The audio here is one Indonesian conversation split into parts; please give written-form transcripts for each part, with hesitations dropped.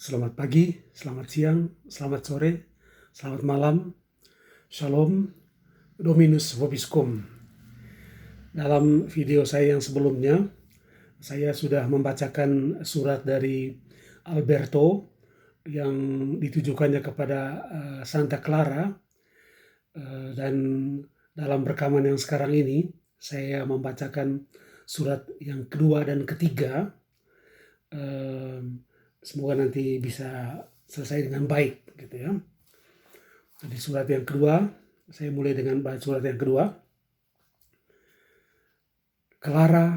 Selamat pagi, selamat siang, selamat sore, selamat malam. Shalom, Dominus vobiscum. Dalam video saya yang sebelumnya, saya sudah membacakan surat dari Alberto yang ditujukannya kepada Santa Clara, dan dalam rekaman yang sekarang ini saya membacakan surat yang kedua dan ketiga. Semoga nanti bisa selesai dengan baik gitu ya. Jadi surat yang kedua, saya mulai dengan surat yang kedua. Clara,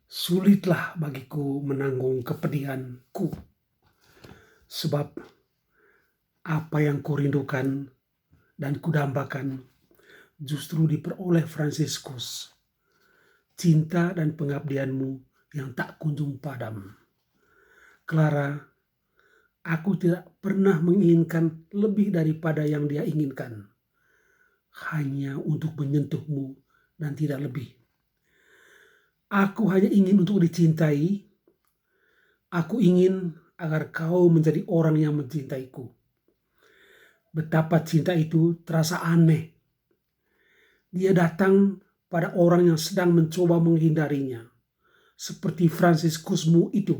sulitlah bagiku menanggung kepedihanku, sebab apa yang kurindukan dan kudambakan justru diperoleh Fransiskus, cinta dan pengabdianmu yang tak kunjung padam. Clara, aku tidak pernah menginginkan lebih daripada yang dia inginkan, hanya untuk menyentuhmu dan tidak lebih. Aku hanya ingin untuk dicintai. Aku ingin agar kau menjadi orang yang mencintaiku. Betapa cinta itu terasa aneh. Dia datang pada orang yang sedang mencoba menghindarinya, seperti Fransiskusmu itu.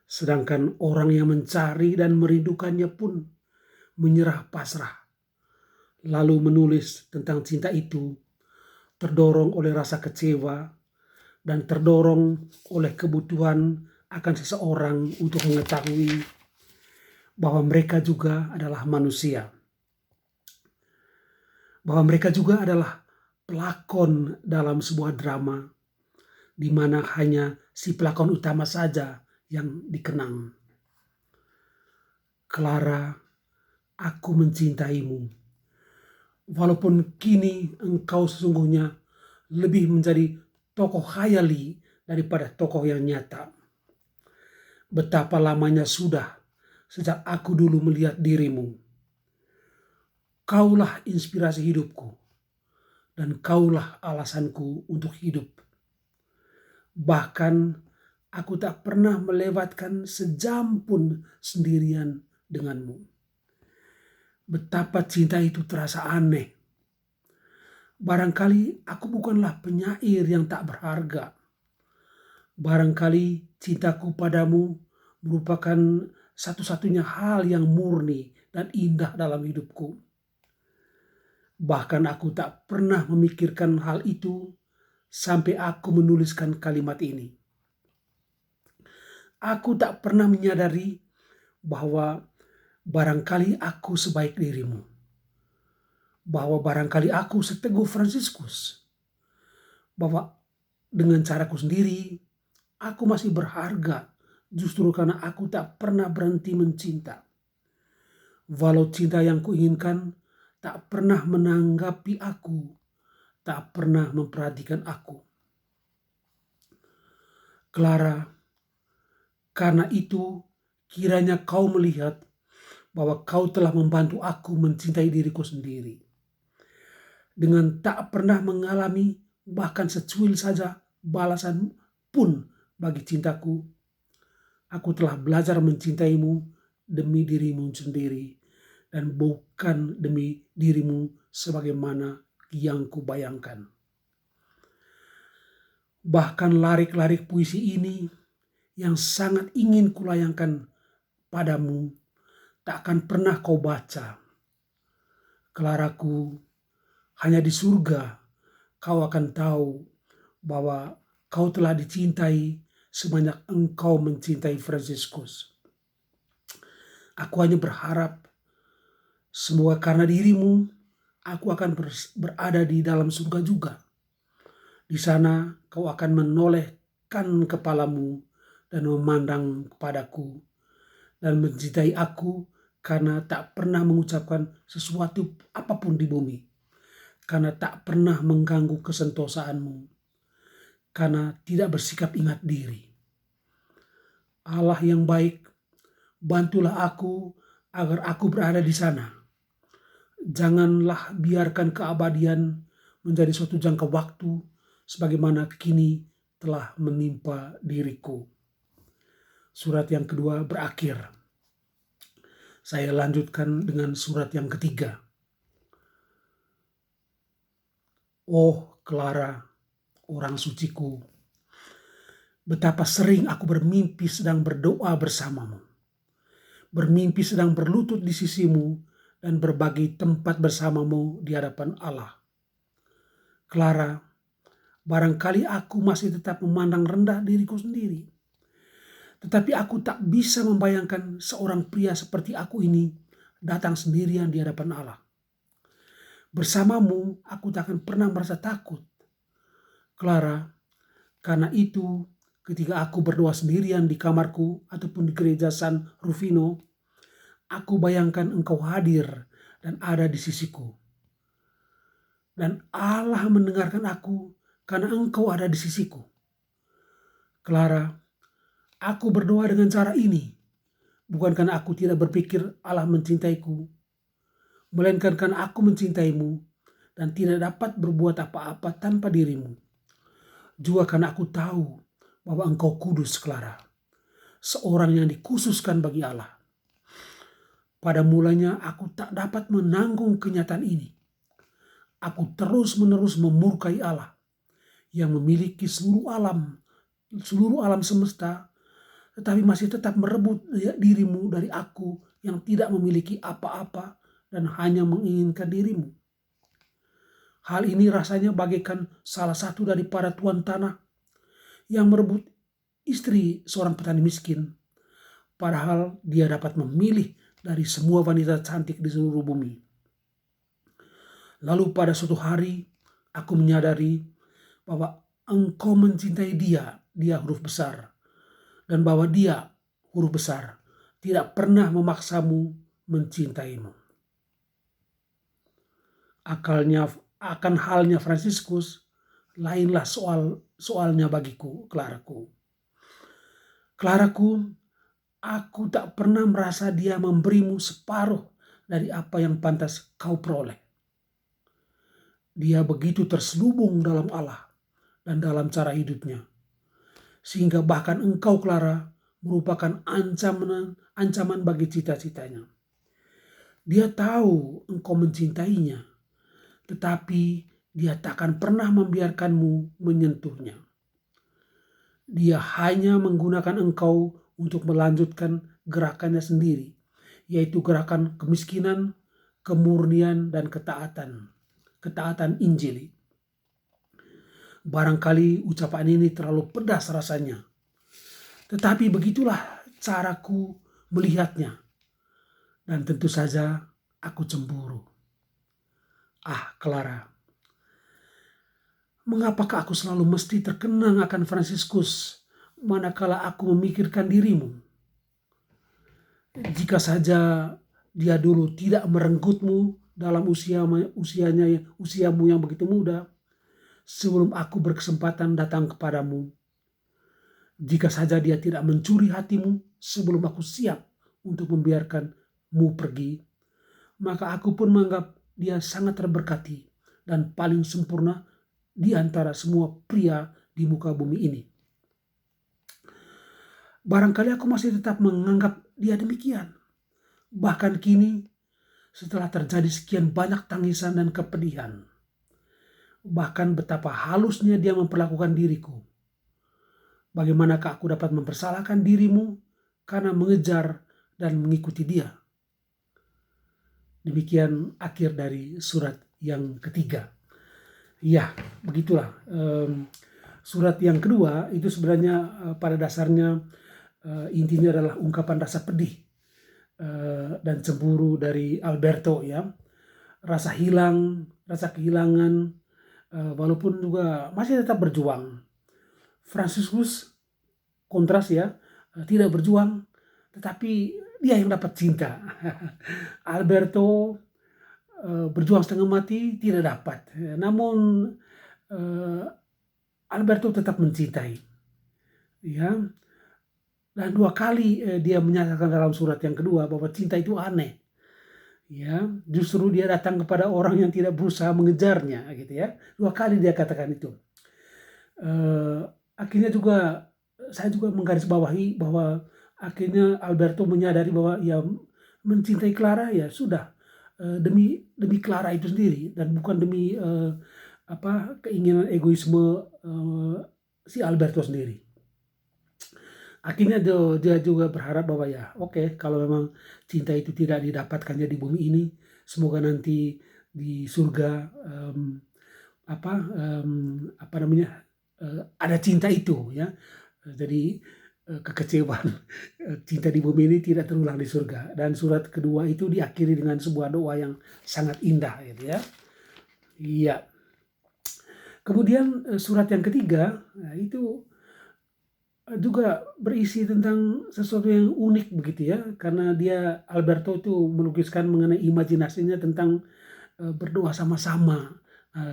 Sedangkan orang yang mencari dan merindukannya pun menyerah pasrah, lalu menulis tentang cinta itu, terdorong oleh rasa kecewa dan terdorong oleh kebutuhan akan seseorang untuk mengetahui bahwa mereka juga adalah manusia, bahwa mereka juga adalah pelakon dalam sebuah drama di mana hanya si pelakon utama saja yang dikenang. Clara, aku mencintaimu, walaupun kini engkau sesungguhnya lebih menjadi tokoh khayali daripada tokoh yang nyata. Betapa lamanya sudah sejak aku dulu melihat dirimu. Kaulah inspirasi hidupku, dan kaulah alasanku untuk hidup. Bahkan aku tak pernah melewatkan sejam pun sendirian denganmu. Betapa cinta itu terasa aneh. Barangkali aku bukanlah penyair yang tak berharga. Barangkali cintaku padamu merupakan satu-satunya hal yang murni dan indah dalam hidupku. Bahkan aku tak pernah memikirkan hal itu sampai aku menuliskan kalimat ini. Aku tak pernah menyadari bahwa barangkali aku sebaik dirimu, bahwa barangkali aku seteguh Fransiskus, bahwa dengan caraku sendiri aku masih berharga justru karena aku tak pernah berhenti mencinta. Walau cinta yang kuinginkan tak pernah menanggapi aku, tak pernah memperhatikan aku. Clara, karena itu kiranya kau melihat bahwa kau telah membantu aku mencintai diriku sendiri. Dengan tak pernah mengalami bahkan secuil saja balasan pun bagi cintaku, aku telah belajar mencintaimu demi dirimu sendiri dan bukan demi dirimu sebagaimana yang kubayangkan. Bahkan larik-larik puisi ini yang sangat ingin kulayangkan padamu tak akan pernah kau baca. Claraku, hanya di surga kau akan tahu bahwa kau telah dicintai sebanyak engkau mencintai Fransiskus. Aku hanya berharap semoga karena dirimu aku akan berada di dalam surga juga. Di sana kau akan menolehkan kepalamu dan memandang kepadaku dan mencintai aku karena tak pernah mengucapkan sesuatu apapun di bumi, karena tak pernah mengganggu kesentosaanmu, karena tidak bersikap ingat diri. Allah yang baik, bantulah aku agar aku berada di sana. Janganlah biarkan keabadian menjadi suatu jangka waktu sebagaimana kini telah menimpa diriku. surat yang kedua berakhir. Saya lanjutkan dengan surat yang ketiga. Oh Clara, orang suciku, betapa sering aku bermimpi sedang berdoa bersamamu. Bermimpi sedang berlutut di sisimu dan berbagi tempat bersamamu di hadapan Allah. Clara, barangkali aku masih tetap memandang rendah diriku sendiri. Tetapi aku tak bisa membayangkan seorang pria seperti aku ini datang sendirian di hadapan Allah. Bersamamu, aku tak akan pernah merasa takut. Clara, karena itu ketika aku berdoa sendirian di kamarku ataupun di gereja San Rufino, aku bayangkan engkau hadir dan ada di sisiku. Dan Allah mendengarkan aku karena engkau ada di sisiku. Clara, aku berdoa dengan cara ini, bukan karena aku tidak berpikir Allah mencintaiku, melainkan karena aku mencintaimu dan tidak dapat berbuat apa-apa tanpa dirimu. Juga karena aku tahu bahwa engkau kudus, Clara, seorang yang dikhususkan bagi Allah. Pada mulanya aku tak dapat menanggung kenyataan ini. Aku terus-menerus memurkai Allah yang memiliki seluruh alam semesta, tetapi masih tetap merebut dirimu dari aku yang tidak memiliki apa-apa dan hanya menginginkan dirimu. Hal ini rasanya bagaikan salah satu dari para tuan tanah yang merebut istri seorang petani miskin, padahal dia dapat memilih dari semua wanita cantik di seluruh bumi. Lalu pada suatu hari aku menyadari bahwa engkau mencintai dia huruf besar, dan bahwa dia huruf besar tidak pernah memaksamu mencintaimu. Akan halnya Fransiskus, lainlah soalnya bagiku, Claraku. Claraku, aku tak pernah merasa dia memberimu separuh dari apa yang pantas kau peroleh. Dia begitu terselubung dalam Allah dan dalam cara hidupnya, sehingga bahkan engkau, Clara, merupakan ancaman bagi cita-citanya. Dia tahu engkau mencintainya, tetapi dia takkan pernah membiarkanmu menyentuhnya. Dia hanya menggunakan engkau untuk melanjutkan gerakannya sendiri, yaitu gerakan kemiskinan, kemurnian, dan ketaatan Injil. Barangkali ucapan ini terlalu pedas rasanya, tetapi begitulah caraku melihatnya, dan tentu saja aku cemburu. Ah, Clara, mengapakah aku selalu mesti terkenang akan Fransiskus manakala aku memikirkan dirimu? Jika saja dia dulu tidak merenggutmu dalam usiamu yang begitu muda, sebelum aku berkesempatan datang kepadamu. Jika saja dia tidak mencuri hatimu sebelum aku siap untuk membiarkanmu pergi, maka aku pun menganggap dia sangat terberkati dan paling sempurna di antara semua pria di muka bumi ini. Barangkali aku masih tetap menganggap dia demikian. Bahkan kini, setelah terjadi sekian banyak tangisan dan kepedihan, bahkan betapa halusnya dia memperlakukan diriku. Bagaimanakah aku dapat mempersalahkan dirimu karena mengejar dan mengikuti dia? Demikian akhir dari surat yang ketiga. Ya, begitulah. Surat yang kedua itu sebenarnya pada dasarnya intinya adalah ungkapan rasa pedih dan cemburu dari Alberto, ya. Rasa kehilangan, walaupun juga masih tetap berjuang. Fransiskus kontras, ya, tidak berjuang, tetapi dia yang dapat cinta. Alberto berjuang setengah mati, tidak dapat. Namun Alberto tetap mencintai, ya. Dan 2 kali dia menyatakan dalam surat yang kedua bahwa cinta itu aneh. Ya, justru dia datang kepada orang yang tidak berusaha mengejarnya, gitu ya. 2 kali dia katakan itu. Akhirnya juga saya juga menggarisbawahi bahwa akhirnya Alberto menyadari bahwa ia mencintai Clara ya sudah, demi Clara itu sendiri dan bukan demi keinginan egoisme si Alberto sendiri. Akhirnya dia juga berharap bahwa ya oke, kalau memang cinta itu tidak didapatkannya di bumi ini, semoga nanti di surga ada cinta itu ya. Jadi kekecewaan cinta di bumi ini tidak terulang di surga. Dan surat kedua itu diakhiri dengan sebuah doa yang sangat indah gitu ya. Iya. Kemudian surat yang ketiga itu juga berisi tentang sesuatu yang unik begitu ya, karena dia Alberto itu melukiskan mengenai imajinasinya tentang berdoa sama-sama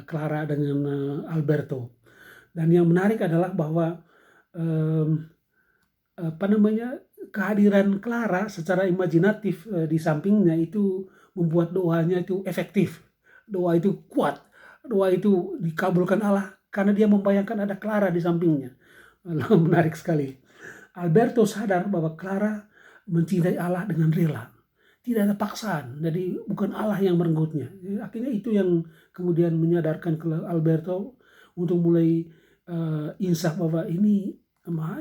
Clara dengan Alberto. Dan yang menarik adalah bahwa kehadiran Clara secara imajinatif di sampingnya itu membuat doanya itu efektif, doa itu kuat, doa itu dikabulkan Allah karena dia membayangkan ada Clara di sampingnya. Menarik sekali. Alberto sadar bahwa Clara mencintai Allah dengan rela. Tidak ada paksaan, jadi bukan Allah yang merenggutnya. Akhirnya itu yang kemudian menyadarkan Alberto untuk mulai insaf bahwa ini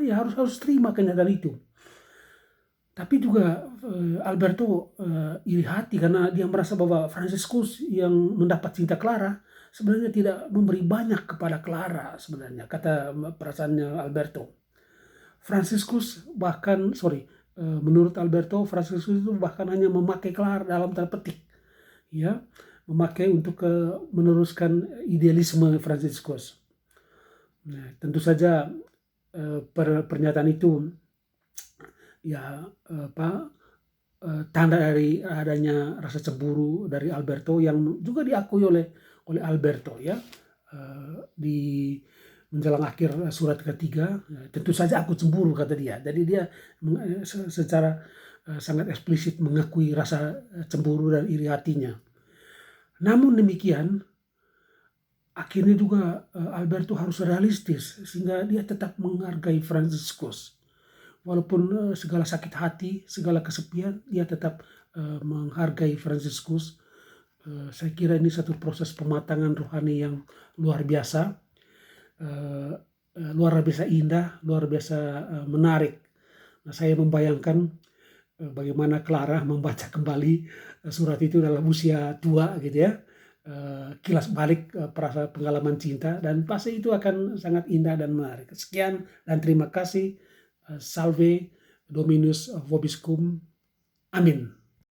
ya harus terima kenyataan itu. Tapi juga Alberto iri hati karena dia merasa bahwa Franciscus yang mendapat cinta Clara sebenarnya tidak memberi banyak kepada Clara sebenarnya, kata perasaannya Alberto. Menurut Alberto, Franciscus itu bahkan hanya memakai Clara dalam tanda petik, ya, memakai untuk meneruskan idealisme Franciscus. Nah, tentu saja pernyataan itu ya tanda dari adanya rasa cemburu dari Alberto yang juga diakui oleh Alberto ya. Di menjelang akhir surat ketiga, tentu saja aku cemburu kata dia. Jadi dia secara sangat eksplisit mengakui rasa cemburu dan iri hatinya. Namun demikian, akhirnya juga Alberto harus realistis sehingga dia tetap menghargai Franciscus. Walaupun segala sakit hati, segala kesepian, dia tetap menghargai Franciscus. Saya kira ini satu proses pematangan rohani yang luar biasa, luar biasa indah, luar biasa menarik. Nah, saya membayangkan bagaimana Clara membaca kembali surat itu dalam usia tua gitu ya, kilas balik perasaan pengalaman cinta, dan pasti itu akan sangat indah dan menarik. Sekian dan terima kasih. Salve Dominus Vobiscum. Amin.